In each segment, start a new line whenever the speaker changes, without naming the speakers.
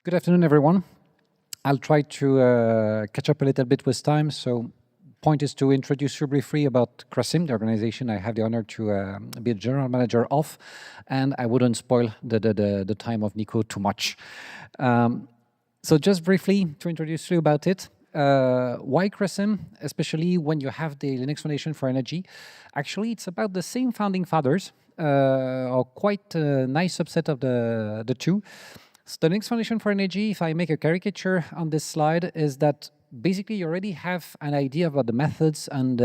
Good afternoon, everyone. I'll try to catch up a little bit with time. So, point is to introduce you briefly about CRESYM, the organization I have the honor to be the general manager of, and I wouldn't spoil the time of Nico too much. So, just briefly to introduce you about it. Why CRESYM, especially when you have the Linux Foundation for Energy? Actually, it's about the same founding fathers, or quite a nice subset of the two. So the Linux Foundation for Energy, if I make a caricature on this slide, is that basically you already have an idea about the methods and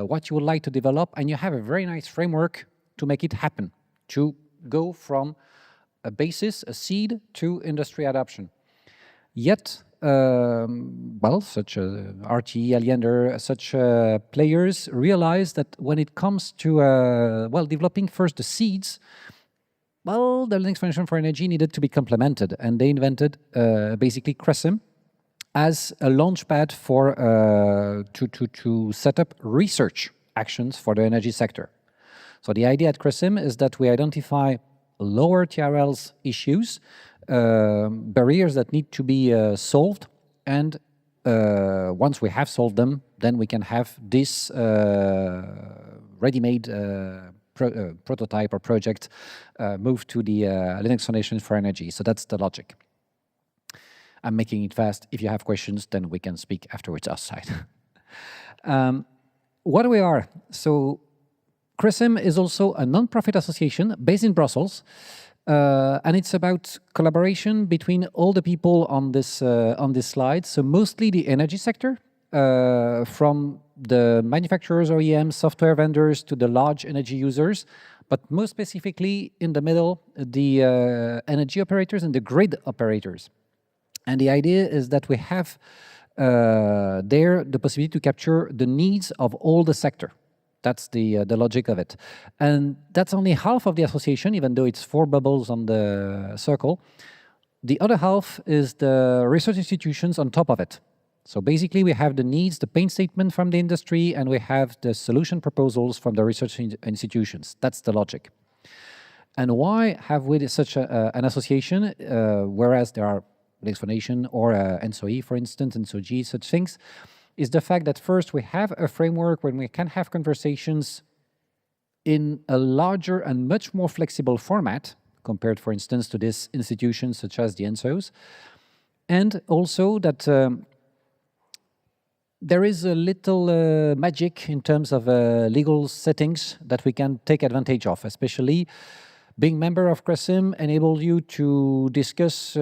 what you would like to develop, and you have a very nice framework to make it happen, to go from a basis, a seed, to industry adoption. Yet, well, such RTE, Alliander, such players realize that when it comes to, well, developing first the seeds, well, the Linux Foundation for Energy needed to be complemented, and they invented basically CRESYM as a launchpad for to set up research actions for the energy sector. So the idea at CRESYM is that we identify lower TRLs issues, barriers that need to be solved, and once we have solved them, then we can have this ready-made prototype or project move to the Linux Foundation for Energy. So that's the logic. I'm making it fast. If you have questions, then we can speak afterwards outside. What we are? So CRESYM is also a non-profit association based in Brussels, and it's about collaboration between all the people on this slide. So mostly the energy sector, from the manufacturers, OEMs, software vendors to the large energy users, but most specifically in the middle, the energy operators and the grid operators. And the idea is that we have there the possibility to capture the needs of all the sector. That's the logic of it. And that's only half of the association, even though it's 4 bubbles on the circle. The other half is the research institutions on top of it. So basically, we have the needs, the pain statement from the industry, and we have the solution proposals from the research institutions. That's the logic. And why have we such an association, whereas there are Linux Foundation or NSOE, for instance, NSOG, such things, is the fact that first we have a framework when we can have conversations in a larger and much more flexible format, compared, for instance, to these institutions such as the NSOs, and also that there is a little magic in terms of legal settings that we can take advantage of, especially being member of CRESYM enables you to discuss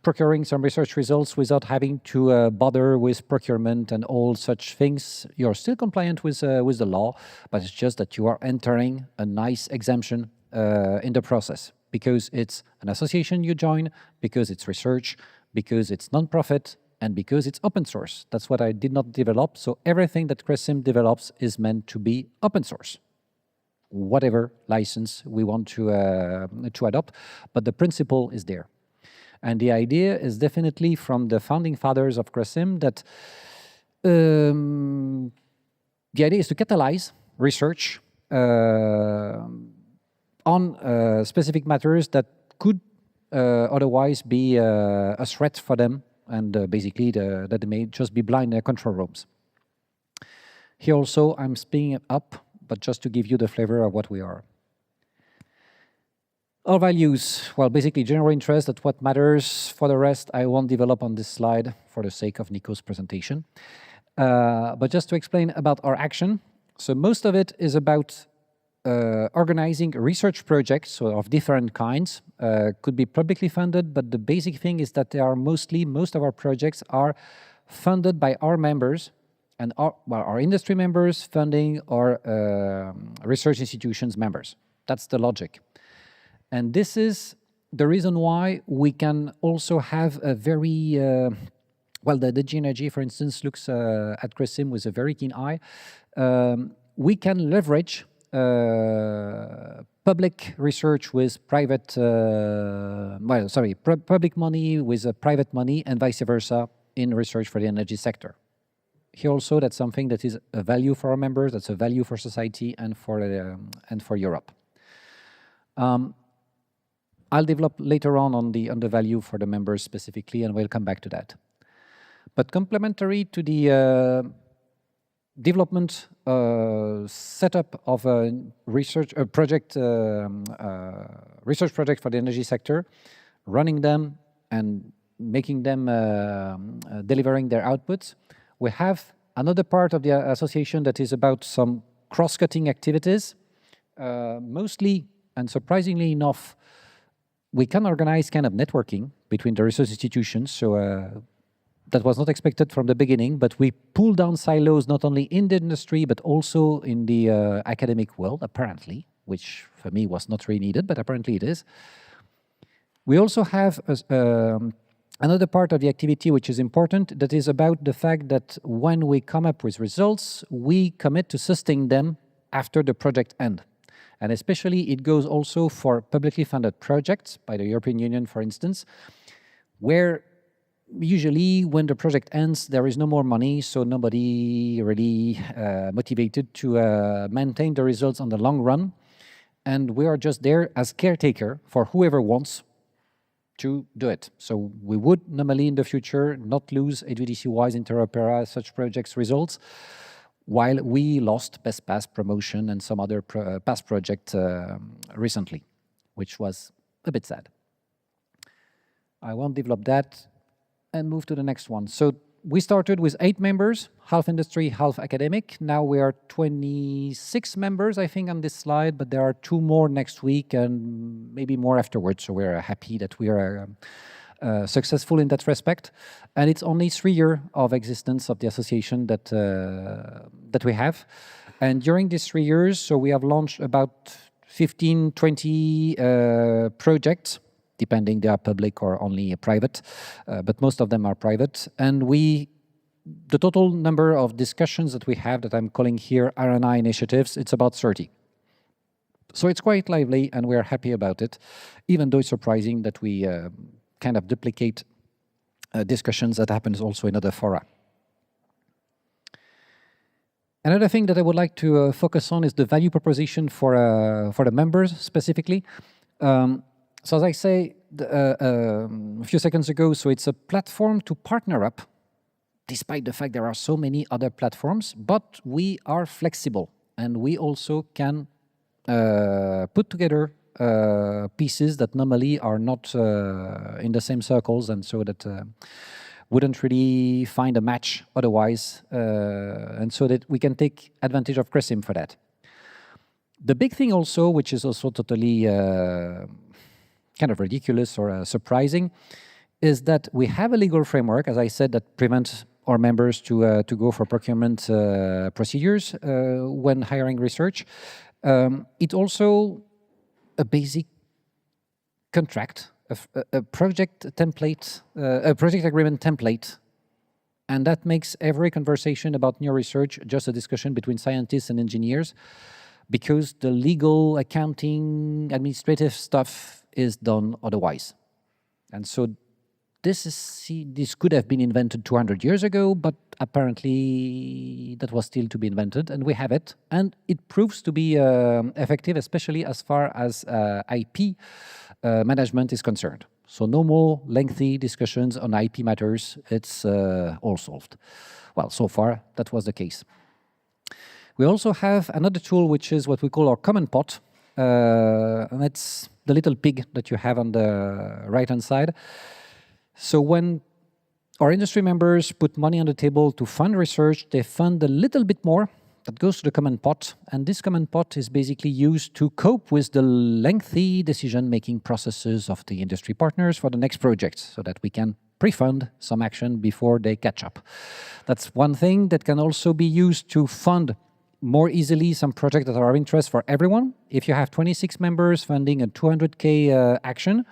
procuring some research results without having to bother with procurement and all such things. You're still compliant with the law, but it's just that you are entering a nice exemption in the process, because it's an association you join, because it's research, because it's non-profit, and because it's open source. That's what I did not develop. So everything that CRESYM develops is meant to be open source, whatever license we want to adopt, but the principle is there. And the idea is definitely from the founding fathers of CRESYM that the idea is to catalyze research on specific matters that could otherwise be a threat for them, and basically that they may just be blind in their control rooms. Here also I'm speeding it up, but just to give you the flavor of what we are. Our values, well, basically general interest, that's what matters. For the rest, I won't develop on this slide for the sake of Nico's presentation. But just to explain about our action, so most of it is about organizing research projects, so of different kinds, could be publicly funded, but the basic thing is that they are most of our projects are funded by our members, and our industry members funding our research institutions members. That's the logic. And this is the reason why we can also have a very, well, the GNRG, for instance, looks at CRESYM with a very keen eye. We can leverage public research with private, public money with private money, and vice versa in research for the energy sector. Here also, that's something that is a value for our members, that's a value for society and for Europe. I'll develop later on the value for the members specifically, and we'll come back to that. But complementary to the development setup of a research project for the energy sector, running them and making them delivering their outputs, we have another part of the association that is about some cross-cutting activities. Mostly, and surprisingly enough, we can organize kind of networking between the research institutions. So that was not expected from the beginning, but we pull down silos not only in the industry, but also in the academic world, apparently, which for me was not really needed, but apparently it is. We also have another part of the activity which is important, that is about the fact that when we come up with results, we commit to sustain them after the project end. And especially it goes also for publicly funded projects by the European Union, for instance, where usually when the project ends, there is no more money, so nobody really motivated to maintain the results on the long run. And we are just there as caretaker for whoever wants to do it. So we would normally in the future not lose HVDC-wise, Interopera, such projects results, while we lost Best Pass promotion and some other past project recently, which was a bit sad. I won't develop that and move to the next one. So we started with 8 members, half industry, half academic. Now we are 26 members, I think, on this slide, but there are 2 more next week and maybe more afterwards. So we're happy that we are successful in that respect. And it's only 3 years of existence of the association that that we have. And during these 3 years, so we have launched about 15, 20 projects, depending they are public or only private, but most of them are private. And the total number of discussions that we have, that I'm calling here R&I initiatives, it's about 30. So it's quite lively and we're happy about it, even though it's surprising that we kind of duplicate discussions that happens also in other fora. Another thing that I would like to focus on is the value proposition for the members specifically. So as I say a few seconds ago, so it's a platform to partner up, despite the fact there are so many other platforms, but we are flexible and we also can put together pieces that normally are not in the same circles, and so that wouldn't really find a match otherwise, and so that we can take advantage of CRESYM for that. The big thing also, which is also totally kind of ridiculous or surprising, is that we have a legal framework, as I said, that prevents our members to go for procurement procedures when hiring research. It also a basic contract, a project template, a project agreement template, and that makes every conversation about new research just a discussion between scientists and engineers, because the legal, accounting, administrative stuff is done otherwise. And so this could have been invented 200 years ago, but apparently that was still to be invented, and we have it. And it proves to be effective, especially as far as IP management is concerned. So no more lengthy discussions on IP matters. It's all solved. Well, so far, that was the case. We also have another tool, which is what we call our common pot. And it's the little pig that you have on the right-hand side. So when our industry members put money on the table to fund research, they fund a little bit more that goes to the common pot. And this common pot is basically used to cope with the lengthy decision-making processes of the industry partners for the next projects, so that we can pre-fund some action before they catch up. That's one thing that can also be used to fund more easily some projects that are of interest for everyone. If you have 26 members funding a 200K action,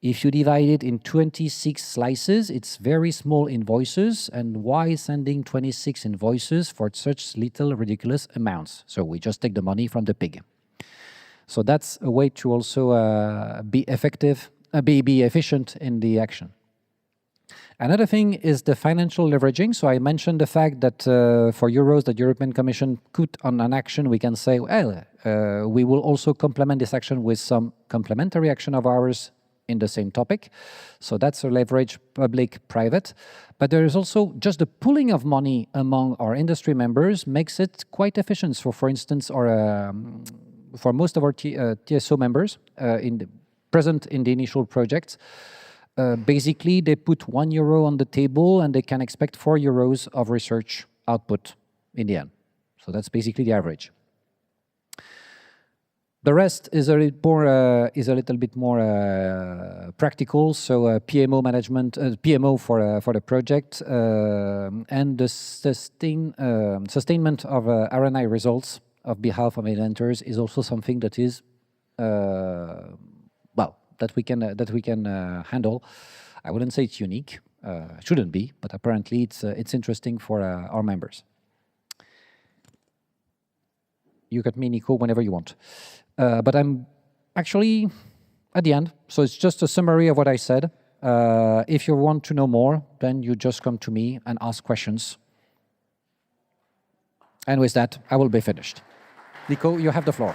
if you divide it in 26 slices, it's very small invoices. And why sending 26 invoices for such little ridiculous amounts? So we just take the money from the pig. So that's a way to also be effective, be efficient in the action. Another thing is the financial leveraging. So I mentioned the fact that for euros that European Commission put on an action, we can say, well, We will also complement this action with some complementary action of ours in the same topic. So that's a leverage public-private. But there is also just the pooling of money among our industry members makes it quite efficient. So for instance, for most of our TSO members present in the initial projects, basically they put €1 on the table and they can expect €4 of research output in the end. So that's basically the average. The rest is a little bit more practical. So PMO management, PMO for the project, and the sustainment of R&I results on behalf of inventors is also something that is that we can handle. I wouldn't say it's unique, shouldn't be, but apparently it's interesting for our members. You got me, Nico, whenever you want. But I'm actually at the end, so it's just a summary of what I said. If you want to know more, then you just come to me and ask questions. And with that, I will be finished. Nico, you have the floor.